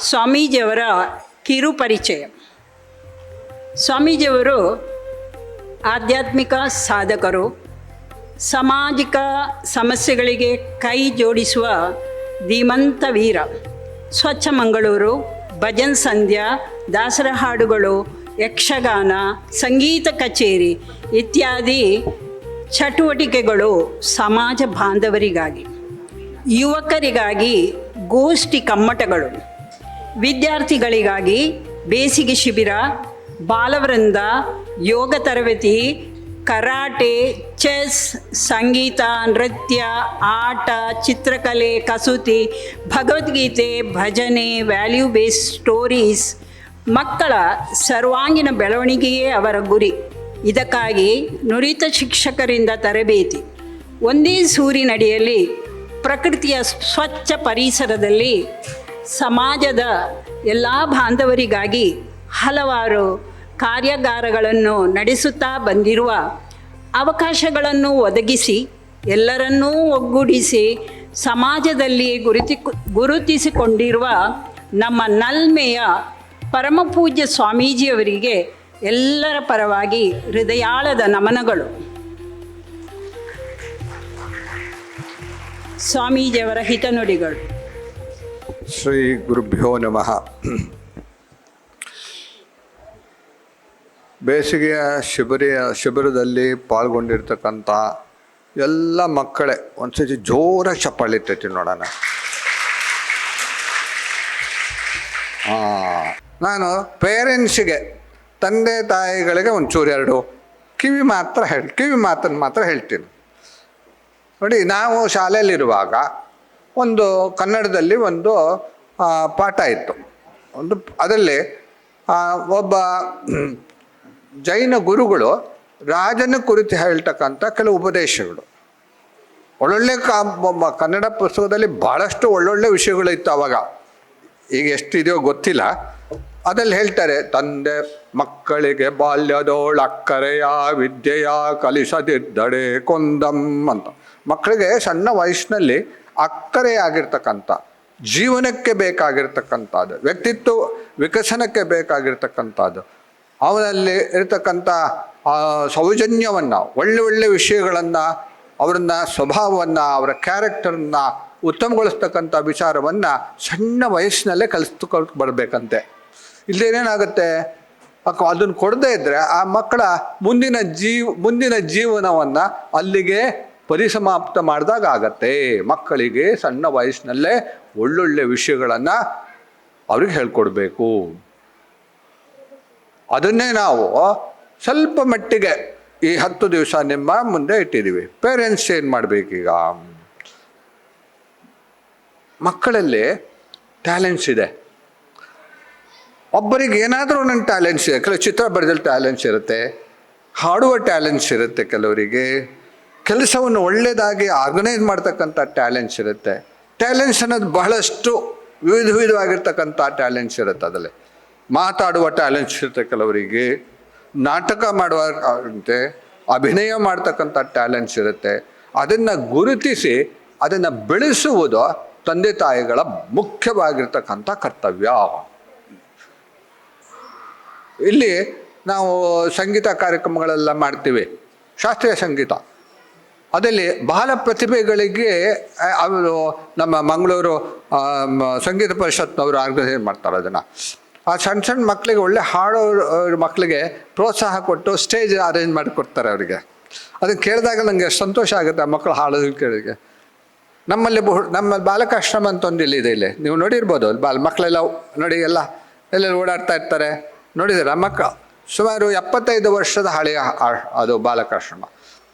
ಸ್ವಾಮೀಜಿಯವರ ಕಿರು ಪರಿಚಯ. ಸ್ವಾಮೀಜಿಯವರು ಆಧ್ಯಾತ್ಮಿಕ ಸಾಧಕರು, ಸಾಮಾಜಿಕ ಸಮಸ್ಯೆಗಳಿಗೆ ಕೈ ಜೋಡಿಸುವ ಧೀಮಂತ ವೀರ. ಸ್ವಚ್ಛ ಮಂಗಳೂರು, ಭಜನ್ ಸಂಧ್ಯಾ, ದಾಸರ ಹಾಡುಗಳು, ಯಕ್ಷಗಾನ, ಸಂಗೀತ ಕಚೇರಿ ಇತ್ಯಾದಿ ಚಟುವಟಿಕೆಗಳು ಸಮಾಜ ಬಾಂಧವರಿಗಾಗಿ, ಯುವಕರಿಗಾಗಿ ಗೋಷ್ಠಿ ಕಮ್ಮಟಗಳು, ವಿದ್ಯಾರ್ಥಿಗಳಿಗಾಗಿ ಬೇಸಿಗೆ ಶಿಬಿರ, ಬಾಲವೃಂದ, ಯೋಗ ತರಬೇತಿ, ಕರಾಟೆ, ಚೆಸ್, ಸಂಗೀತ, ನೃತ್ಯ, ಆಟ, ಚಿತ್ರಕಲೆ, ಕಸೂತಿ, ಭಗವದ್ಗೀತೆ, ಭಜನೆ, ವ್ಯಾಲ್ಯೂ ಬೇಸ್ಡ್ ಸ್ಟೋರೀಸ್. ಮಕ್ಕಳ ಸರ್ವಾಂಗೀಣ ಬೆಳವಣಿಗೆಯೇ ಅವರ ಗುರಿ. ಇದಕ್ಕಾಗಿ ನುರಿತ ಶಿಕ್ಷಕರಿಂದ ತರಬೇತಿ. ಒಂದೇ ಸೂರಿನಡಿಯಲ್ಲಿ ಪ್ರಕೃತಿಯ ಸ್ವಚ್ಛ ಪರಿಸರದಲ್ಲಿ ಸಮಾಜದ ಎಲ್ಲ ಬಾಂಧವರಿಗಾಗಿ ಹಲವಾರು ಕಾರ್ಯಾಗಾರಗಳನ್ನು ನಡೆಸುತ್ತಾ ಬಂದಿರುವ, ಅವಕಾಶಗಳನ್ನು ಒದಗಿಸಿ ಎಲ್ಲರನ್ನೂ ಒಗ್ಗೂಡಿಸಿ ಸಮಾಜದಲ್ಲಿ ಗುರುತಿಸಿಕೊಂಡಿರುವ ನಮ್ಮ ನಲ್ಮೆಯ ಪರಮಪೂಜ್ಯ ಸ್ವಾಮೀಜಿಯವರಿಗೆ ಎಲ್ಲರ ಪರವಾಗಿ ಹೃದಯಾಳದ ನಮನಗಳು. ಸ್ವಾಮೀಜಿಯವರ ಹಿತನುಡಿಗಳು. ಶ್ರೀ ಗುರುಭ್ಯೋ ನಮಃ. ಬೇಸಿಗೆಯ ಶಿಬಿರದಲ್ಲಿ ಪಾಲ್ಗೊಂಡಿರ್ತಕ್ಕಂಥ ಎಲ್ಲ ಮಕ್ಕಳೇ ಒಂದ್ಸತಿ ಜೋರಾಗಿ ಚಪ್ಪಾಳೆ ಇರ್ತೈತಿ ನೋಡೋಣ. ನಾನು ಪೇರೆಂಟ್ಸಿಗೆ, ತಂದೆ ತಾಯಿಗಳಿಗೆ ಒಂಚೂರು ಎರಡು ಕಿವಿ ಮಾತನ್ನು ಹೇಳ್ತೀನಿ ನೋಡಿ. ನಾವು ಶಾಲೆಯಲ್ಲಿರುವಾಗ ಒಂದು ಕನ್ನಡದಲ್ಲಿ ಒಂದು ಪಾಠ ಇತ್ತು. ಅದರಲ್ಲಿ ಒಬ್ಬ ಜೈನ ಗುರುಗಳು ರಾಜನ ಕುರಿತು ಹೇಳ್ತಕ್ಕಂಥ ಕೆಲವು ಉಪದೇಶಗಳು, ಒಳ್ಳೊಳ್ಳೆ ಕನ್ನಡ ಪುಸ್ತಕದಲ್ಲಿ ಭಾಳಷ್ಟು ಒಳ್ಳೊಳ್ಳೆ ವಿಷಯಗಳಿತ್ತು ಆವಾಗ. ಈಗ ಎಷ್ಟಿದೆಯೋ ಗೊತ್ತಿಲ್ಲ. ಅದ್ರಲ್ಲಿ ಹೇಳ್ತಾರೆ, ತಂದೆ ಮಕ್ಕಳಿಗೆ ಬಾಲ್ಯದೋಳಕ್ಕರೆಯ ವಿದ್ಯೆಯ ಕಲಿಸದಿದ್ದಡೆ ಕೊಂದಂ ಅಂತ. ಮಕ್ಕಳಿಗೆ ಸಣ್ಣ ವಯಸ್ಸಿನಲ್ಲಿ ಅಕ್ಕರೆಯಾಗಿರ್ತಕ್ಕಂಥ, ಜೀವನಕ್ಕೆ ಬೇಕಾಗಿರ್ತಕ್ಕಂಥದ್ದು, ವ್ಯಕ್ತಿತ್ವ ವಿಕಸನಕ್ಕೆ ಬೇಕಾಗಿರ್ತಕ್ಕಂಥದ್ದು, ಅವನಲ್ಲಿ ಇರತಕ್ಕಂಥ ಸೌಜನ್ಯವನ್ನು, ಒಳ್ಳೆ ವಿಷಯಗಳನ್ನು, ಅವರನ್ನ ಸ್ವಭಾವವನ್ನು, ಅವರ ಕ್ಯಾರೆಕ್ಟರನ್ನು ಉತ್ತಮಗೊಳಿಸ್ತಕ್ಕಂಥ ವಿಚಾರವನ್ನು ಸಣ್ಣ ವಯಸ್ಸಿನಲ್ಲೇ ಕಲಿಸ್ಕೊಂಡು ಬರಬೇಕಂತೆ. ಇಲ್ಲೇನೇನಾಗುತ್ತೆ, ಅದನ್ನು ಕೊಡದೇ ಇದ್ದರೆ ಆ ಮಕ್ಕಳ ಮುಂದಿನ ಜೀವನವನ್ನು ಅಲ್ಲಿಗೆ ಪರಿಸಮಾಪ್ತ ಮಾಡಿದಾಗ ಆಗತ್ತೆ. ಮಕ್ಕಳಿಗೆ ಸಣ್ಣ ವಯಸ್ಸಿನಲ್ಲೇ ಒಳ್ಳೊಳ್ಳೆ ವಿಷಯಗಳನ್ನು ಅವ್ರಿಗೆ ಹೇಳ್ಕೊಡ್ಬೇಕು. ಅದನ್ನೇ ನಾವು ಸ್ವಲ್ಪ ಮಟ್ಟಿಗೆ ಈ 10 ದಿವಸ ನಿಮ್ಮ ಮುಂದೆ ಇಟ್ಟಿದ್ದೀವಿ. ಪೇರೆಂಟ್ಸ್ ಏನು ಮಾಡಬೇಕೀಗ? ಮಕ್ಕಳಲ್ಲಿ ಟ್ಯಾಲೆಂಟ್ಸ್ ಇದೆ. ಒಬ್ಬರಿಗೆ ಏನಾದರೂ ಒಂದೊಂದು ಟ್ಯಾಲೆಂಟ್ಸ್ ಇದೆ. ಕೆಲವು ಚಿತ್ರ ಬರೆದಲ್ಲಿ ಟ್ಯಾಲೆಂಟ್ಸ್ ಇರುತ್ತೆ, ಹಾಡುವ ಟ್ಯಾಲೆಂಟ್ಸ್ ಇರುತ್ತೆ, ಕೆಲವರಿಗೆ ಕೆಲಸವನ್ನು ಒಳ್ಳೆಯದಾಗಿ ಆರ್ಗನೈಸ್ ಮಾಡ್ತಕ್ಕಂಥ ಟ್ಯಾಲೆಂಟ್ಸ್ ಇರುತ್ತೆ. ಟ್ಯಾಲೆಂಟ್ಸ್ ಅನ್ನೋದು ಬಹಳಷ್ಟು ವಿಧವಾಗಿರ್ತಕ್ಕಂಥ ಟ್ಯಾಲೆಂಟ್ಸ್ ಇರುತ್ತೆ. ಅದರಲ್ಲಿ ಮಾತಾಡುವ ಟ್ಯಾಲೆಂಟ್ಸ್ ಇರುತ್ತೆ, ಕೆಲವರಿಗೆ ನಾಟಕ ಮಾಡುವ ಇರುತ್ತೆ, ಅಭಿನಯ ಮಾಡ್ತಕ್ಕಂಥ ಟ್ಯಾಲೆಂಟ್ಸ್ ಇರುತ್ತೆ. ಅದನ್ನು ಗುರುತಿಸಿ ಅದನ್ನು ಬೆಳೆಸುವುದು ತಂದೆ ತಾಯಿಗಳ ಮುಖ್ಯವಾಗಿರ್ತಕ್ಕಂಥ ಕರ್ತವ್ಯ. ಇಲ್ಲಿ ನಾವು ಸಂಗೀತ ಕಾರ್ಯಕ್ರಮಗಳೆಲ್ಲ ಮಾಡ್ತೀವಿ, ಶಾಸ್ತ್ರೀಯ ಸಂಗೀತ. ಅದರಲ್ಲಿ ಬಹಳ ಪ್ರತಿಭೆಗಳಿಗೆ ಅವರು ನಮ್ಮ ಮಂಗಳೂರು ಸಂಗೀತ ಪರಿಷತ್ನವರು ಆರ್ಗನೈಸ್ ಮಾಡ್ತಾರೆ. ಅದನ್ನು ಆ ಸಣ್ಣ ಮಕ್ಕಳಿಗೆ, ಒಳ್ಳೆ ಹಾಡೋರ ಮಕ್ಕಳಿಗೆ ಪ್ರೋತ್ಸಾಹ ಕೊಟ್ಟು ಸ್ಟೇಜ್ ಅರೇಂಜ್ ಮಾಡಿಕೊಡ್ತಾರೆ ಅವರಿಗೆ. ಅದನ್ನು ಕೇಳಿದಾಗ ನನಗೆ ಸಂತೋಷ ಆಗುತ್ತೆ. ಆ ಮಕ್ಕಳು ಹಾಡೋದನ್ನು ಕೇಳಿಗೆ. ನಮ್ಮ ಬಾಲಕಾಶ್ರಮ ಅಂತ ಒಂದು ಇದೆ. ಇಲ್ಲಿ ನೀವು ನೋಡಿರ್ಬೋದು, ಮಕ್ಕಳೆಲ್ಲ ನೋಡಿ ಎಲ್ಲ ಓಡಾಡ್ತಾ ಇರ್ತಾರೆ, ನೋಡಿದ್ದೀರ? ಮಕ್ಕಳು ಸುಮಾರು 75 ವರ್ಷದ ಹಳೆಯ ಅದು ಬಾಲಕಾಶ್ರಮ.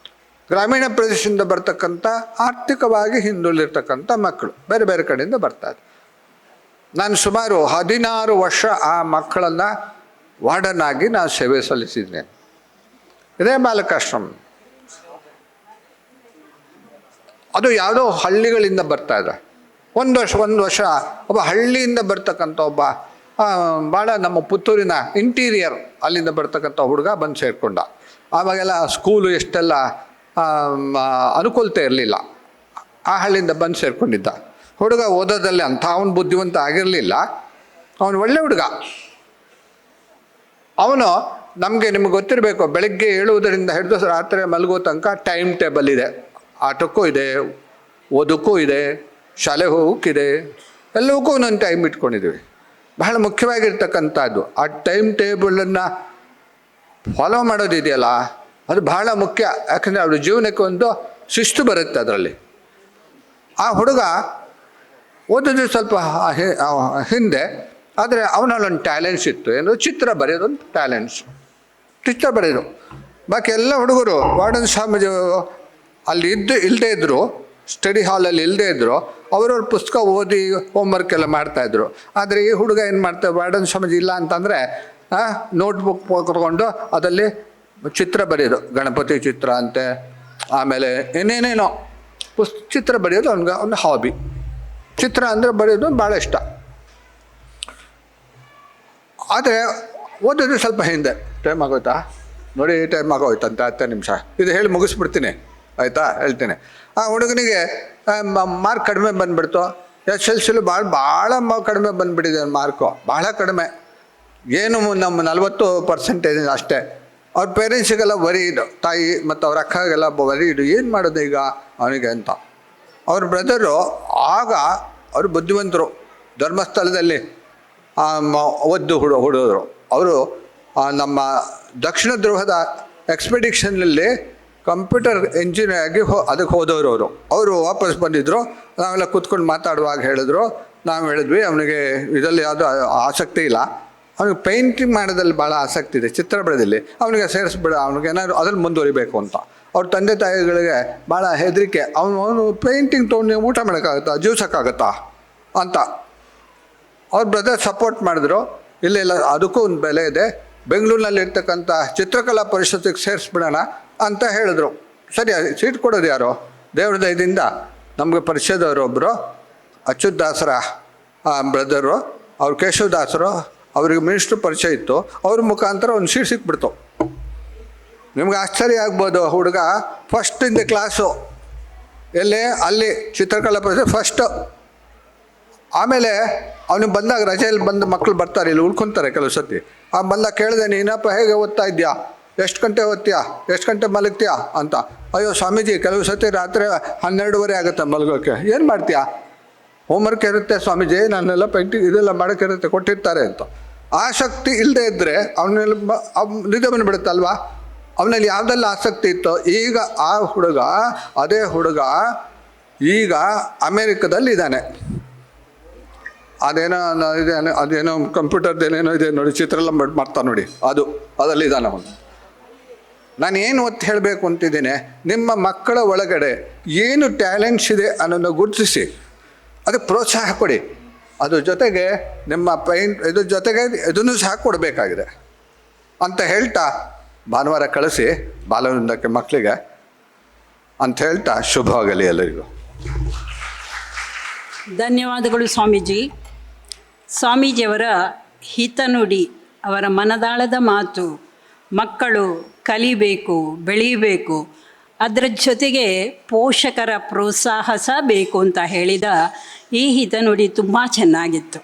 ಗ್ರಾಮೀಣ ಪ್ರದೇಶದಿಂದ ಬರ್ತಕ್ಕಂಥ, ಆರ್ಥಿಕವಾಗಿ ಹಿಂದುಳಿರ್ತಕ್ಕಂಥ ಮಕ್ಕಳು ಬೇರೆ ಬೇರೆ ಕಡೆಯಿಂದ ಬರ್ತಾರೆ. ನಾನು ಸುಮಾರು 16 ವರ್ಷ ಆ ಮಕ್ಕಳನ್ನು ವಾರ್ಡನ್ ಆಗಿ ನಾನು ಸೇವೆ ಸಲ್ಲಿಸಿದ್ದೇನೆ. ಇದೇ ಬಾಲಕಾಶ್ರಮ. ಅದು ಯಾವುದೋ ಹಳ್ಳಿಗಳಿಂದ ಬರ್ತಾ ಇದೆ. ಒಂದು ವರ್ಷ ಒಬ್ಬ ಹಳ್ಳಿಯಿಂದ ಬರ್ತಕ್ಕಂಥ ಒಬ್ಬ ಭಾಳ ನಮ್ಮ ಪುತ್ತೂರಿನ ಇಂಟೀರಿಯರ್ ಅಲ್ಲಿಂದ ಬರ್ತಕ್ಕಂಥ ಹುಡುಗ ಬಂದು ಸೇರಿಕೊಂಡ. ಆವಾಗೆಲ್ಲ ಸ್ಕೂಲು ಎಷ್ಟೆಲ್ಲ ಅನುಕೂಲತೆ ಇರಲಿಲ್ಲ. ಆ ಹಳ್ಳಿಯಿಂದ ಬಂದು ಸೇರಿಕೊಂಡಿದ್ದ ಹುಡುಗ. ಓದೋದಲ್ಲಿ ಅಂಥ ಅವನು ಬುದ್ಧಿವಂತ ಆಗಿರಲಿಲ್ಲ. ಅವನು ಒಳ್ಳೆ ಹುಡುಗ. ಅವನು ನಿಮಗೆ ಗೊತ್ತಿರಬೇಕು, ಬೆಳಗ್ಗೆ ಏಳುವುದರಿಂದ ಹಿಡಿದು ರಾತ್ರಿ ಮಲಗೋ ತನಕ ಟೈಮ್ ಟೇಬಲ್ ಇದೆ. ಆಟಕ್ಕೂ ಇದೆ, ಓದಕ್ಕೂ ಇದೆ, ಶಾಲೆ ಹೋಗೋಕ್ಕಿದೆ, ಎಲ್ಲವಕ್ಕೂ ಒಂದೊಂದು ಟೈಮ್ ಇಟ್ಕೊಂಡಿದ್ದೀವಿ. ಬಹಳ ಮುಖ್ಯವಾಗಿರ್ತಕ್ಕಂಥದ್ದು ಆ ಟೈಮ್ ಟೇಬಲನ್ನು ಫಾಲೋ ಮಾಡೋದಿದೆಯಲ್ಲ, ಅದು ಬಹಳ ಮುಖ್ಯ. ಯಾಕಂದರೆ ಅವ್ರ ಜೀವನಕ್ಕೆ ಒಂದು ಶಿಸ್ತು ಬರುತ್ತೆ ಅದರಲ್ಲಿ. ಆ ಹುಡುಗ ಓದೋದು ಸ್ವಲ್ಪ ಹಿಂದೆ, ಆದರೆ ಅವನಲ್ಲೊಂದು ಟ್ಯಾಲೆಂಟ್ಸ್ ಇತ್ತು. ಏನು, ಚಿತ್ರ ಬರೆಯೋದೊಂದು ಟ್ಯಾಲೆಂಟ್ಸು, ಚಿತ್ರ ಬರೆಯೋದು. ಬಾಕಿ ಎಲ್ಲ ಹುಡುಗರು ವಾರ್ಡನ್ ಸ್ವಾಮೀಜಿ ಅಲ್ಲಿ ಇಲ್ಲದೇ ಇದ್ದರು, ಸ್ಟಡಿ ಹಾಲಲ್ಲಿ ಇಲ್ಲದೇ ಇದ್ದರು, ಅವರವ್ರ ಪುಸ್ತಕ ಓದಿ ಹೋಮ್ವರ್ಕ್ ಎಲ್ಲ ಮಾಡ್ತಾಯಿದ್ರು. ಆದರೆ ಈ ಹುಡುಗ ಏನು ಮಾಡ್ತಾರೆ, ವಾರ್ಡನ್ ಸ್ವಾಮೀಜಿ ಇಲ್ಲ ಅಂತಂದರೆ ನೋಟ್ಬುಕ್ ಕೊಟ್ಕೊಂಡು ಅದರಲ್ಲಿ ಚಿತ್ರ ಬರೆಯೋದು, ಗಣಪತಿ ಚಿತ್ರ ಅಂತೆ, ಆಮೇಲೆ ಏನೇನೇನೋ ಚಿತ್ರ ಬರೆಯೋದು ಅವ್ನಿಗೆ ಒಂದು ಹಾಬಿ. ಚಿತ್ರ ಅಂದರೆ ಬರೆಯೋದು ಭಾಳ ಇಷ್ಟ. ಆದರೆ ಓದೋದು ಸ್ವಲ್ಪ ಹಿಂದೆ. ಟೈಮ್ ಆಗೋಯ್ತಾ ನೋಡಿ, ಟೈಮ್ ಆಗೋಯ್ತಂತ 10 ನಿಮಿಷ. ಇದು ಹೇಳಿ ಮುಗಿಸ್ಬಿಡ್ತೀನಿ, ಆಯಿತಾ, ಹೇಳ್ತೀನಿ. ಆ ಹುಡುಗನಿಗೆ ಮಾರ್ಕ್ ಕಡಿಮೆ ಬಂದುಬಿಡ್ತು. SSLCಲು ಭಾಳ ಕಡಿಮೆ ಬಂದುಬಿಟ್ಟಿದೆ ಮಾರ್ಕು, ಭಾಳ ಕಡಿಮೆ. ಏನು ನಮ್ಮ 40% ಅಷ್ಟೇ. ಅವ್ರ ಪೇರೆಂಟ್ಸಿಗೆಲ್ಲ ವರಿ ಇದು, ತಾಯಿ ಮತ್ತು ಅವ್ರ ಅಕ್ಕಗೆಲ್ಲ ವರಿ ಇದು, ಏನು ಮಾಡೋದು ಈಗ ಅವನಿಗೆ ಅಂತ. ಅವ್ರ ಬ್ರದರು ಆಗ ಅವರು ಬುದ್ಧಿವಂತರು, ಧರ್ಮಸ್ಥಳದಲ್ಲಿ ಹುಡುಗರು. ಅವರು ನಮ್ಮ ದಕ್ಷಿಣ ಧ್ರುವದ ಎಕ್ಸ್ಪೆಡಿಷನ್ನಲ್ಲಿ ಕಂಪ್ಯೂಟರ್ ಇಂಜಿನಿಯರ್ ಆಗಿ ಅದಕ್ಕೆ ಹೋದವರು. ಅವರು ವಾಪಸ್ ಬಂದಿದ್ದರು. ನಾವೆಲ್ಲ ಕೂತ್ಕೊಂಡು ಮಾತಾಡುವಾಗ ಹೇಳಿದ್ರು, ನಾವು ಹೇಳಿದ್ವಿ ಅವನಿಗೆ ಇದರಲ್ಲಿ ಯಾವುದೂ ಆಸಕ್ತಿ ಇಲ್ಲ, ಅವನಿಗೆ ಪೇಂಟಿಂಗ್ ಮಾಡೋದ್ರಲ್ಲಿ ಭಾಳ ಆಸಕ್ತಿ ಇದೆ, ಚಿತ್ರ ಬರೆದಲ್ಲಿ ಅವನಿಗೆ ಸೇರಿಸ್ಬಿಡ, ಅವನಿಗೇನಾದ್ರು ಅದ್ರಲ್ಲಿ ಮುಂದುವರಿಬೇಕು ಅಂತ. ಅವ್ರ ತಂದೆ ತಾಯಿಗಳಿಗೆ ಭಾಳ ಹೆದರಿಕೆ, ಅವನು ಪೇಂಟಿಂಗ್ ತೊಗೊಂಡು ಊಟ ಮಾಡೋಕ್ಕಾಗತ್ತಾ, ಜೀವ್ಸೋಕ್ಕಾಗತ್ತಾ ಅಂತ. ಅವ್ರ ಬ್ರದರ್ ಸಪೋರ್ಟ್ ಮಾಡಿದ್ರು. ಇಲ್ಲ ಅದಕ್ಕೂ ಒಂದು ಬೆಲೆ ಇದೆ, ಬೆಂಗಳೂರಿನಲ್ಲಿರ್ತಕ್ಕಂಥ ಚಿತ್ರಕಲಾ ಪರಿಷತ್ತಿಗೆ ಸೇರಿಸ್ಬಿಡೋಣ ಅಂತ ಹೇಳಿದ್ರು. ಸರಿ, ಸೀಟ್ ಕೊಡೋದು ಯಾರು? ದೇವ್ರ ದಯದಿಂದ ನಮಗೆ ಪರಿಚಯದವರೊಬ್ಬರು ಅಚ್ಯುತ್ ದಾಸರ ಬ್ರದರು, ಅವ್ರು ಕೇಶವದಾಸರು, ಅವ್ರಿಗೆ ಮಿನಿಸ್ಟ್ರು ಪರಿಚಯ ಇತ್ತು. ಅವ್ರ ಮುಖಾಂತರ ಒಂದು ಸೀಟ್ ಸಿಕ್ಬಿಡ್ತು. ನಿಮ್ಗೆ ಆಶ್ಚರ್ಯ ಆಗ್ಬೋದು, ಹುಡುಗ ಫಸ್ಟ್ ಇನ್ ದ ಕ್ಲಾಸು, ಎಲ್ಲೇ ಅಲ್ಲಿ ಚಿತ್ರಕಲಾ ಪರಿಷತ್ ಫಸ್ಟು. ಆಮೇಲೆ ಅವನಿಗೆ ಬಂದಾಗ ರಜೆಯಲ್ಲಿ ಬಂದು ಮಕ್ಕಳು ಬರ್ತಾರೆ, ಇಲ್ಲಿ ಉಳ್ಕೊತಾರೆ ಕೆಲವು ಸತಿ. ಬಂದಾಗ ಕೇಳಿದೆ, ನೀನಪ್ಪ ಹೇಗೆ ಓದ್ತಾ ಇದೆಯಾ, ಎಷ್ಟು ಗಂಟೆ ಓದ್ತೀಯಾ, ಎಷ್ಟು ಗಂಟೆ ಮಲಗ್ತೀಯಾ ಅಂತ. ಅಯ್ಯೋ ಸ್ವಾಮೀಜಿ, ಕೆಲವು ಸತಿ ರಾತ್ರಿ 12:30 ಆಗುತ್ತೆ ಮಲಗೋಕ್ಕೆ. ಏನು ಮಾಡ್ತೀಯಾ? ಹೋಮ್ವರ್ಕ್ ಇರುತ್ತೆ ಸ್ವಾಮೀಜಿ, ನಾನೆಲ್ಲ ಪೇಂಟಿಂಗ್ ಇದೆಲ್ಲ ಮಾಡೋಕ್ಕಿರುತ್ತೆ, ಕೊಟ್ಟಿರ್ತಾರೆ ಅಂತ. ಆಸಕ್ತಿ ಇಲ್ಲದೆ ಇದ್ದರೆ ಅವನಲ್ಲಿ ನಿದ್ದೆ ಬಂದುಬಿಡುತ್ತಲ್ವ. ಅವನಲ್ಲಿ ಯಾವುದೆಲ್ಲ ಆಸಕ್ತಿ ಇತ್ತೋ, ಈಗ ಅದೇ ಹುಡುಗ ಈಗ ಅಮೇರಿಕದಲ್ಲಿ ಇದ್ದಾನೆ. ಅದೇನೋ ಕಂಪ್ಯೂಟರ್ದೇನೇನೋ ಇದೆ ನೋಡಿ, ಚಿತ್ರ ಎಲ್ಲ ಮಾಡ್ತಾ ನೋಡಿ, ಅದರಲ್ಲಿ ಇದ್ದಾನೆ ಅವನು. ನಾನು ಏನು ಒತ್ತು ಹೇಳಬೇಕು ಅಂತಿದ್ದೀನಿ, ನಿಮ್ಮ ಮಕ್ಕಳ ಒಳಗಡೆ ಏನು ಟ್ಯಾಲೆಂಟ್ಸ್ ಇದೆ ಅನ್ನೋದನ್ನು ಗುರುತಿಸಿ ಅದಕ್ಕೆ ಪ್ರೋತ್ಸಾಹ ಕೊಡಿ. ಅದ್ರ ಜೊತೆಗೆ ನಿಮ್ಮ ಇದ್ರ ಜೊತೆಗೆ ಇದನ್ನು ಸಹ ಕೊಡಬೇಕಾಗಿದೆ ಅಂತ ಹೇಳ್ತಾ, ಭಾನುವಾರ ಕಳಿಸಿ ಬಾಲವೃಂದಕ್ಕೆ ಮಕ್ಕಳಿಗೆ ಅಂತ ಹೇಳ್ತಾ, ಶುಭವಾಗಲಿ ಎಲ್ಲರಿಗೂ. ಧನ್ಯವಾದಗಳು ಸ್ವಾಮೀಜಿ. ಸ್ವಾಮೀಜಿಯವರ ಹಿತನುಡಿ, ಅವರ ಮನದಾಳದ ಮಾತು, ಮಕ್ಕಳು ಕಲಿಬೇಕು, ಬೆಳೀಬೇಕು, ಅದರ ಜೊತೆಗೆ ಪೋಷಕರ ಪ್ರೋತ್ಸಾಹ ಸಹ ಬೇಕು ಅಂತ ಹೇಳಿದ ಈ ಹಿತನುಡಿ ತುಂಬ ಚೆನ್ನಾಗಿತ್ತು.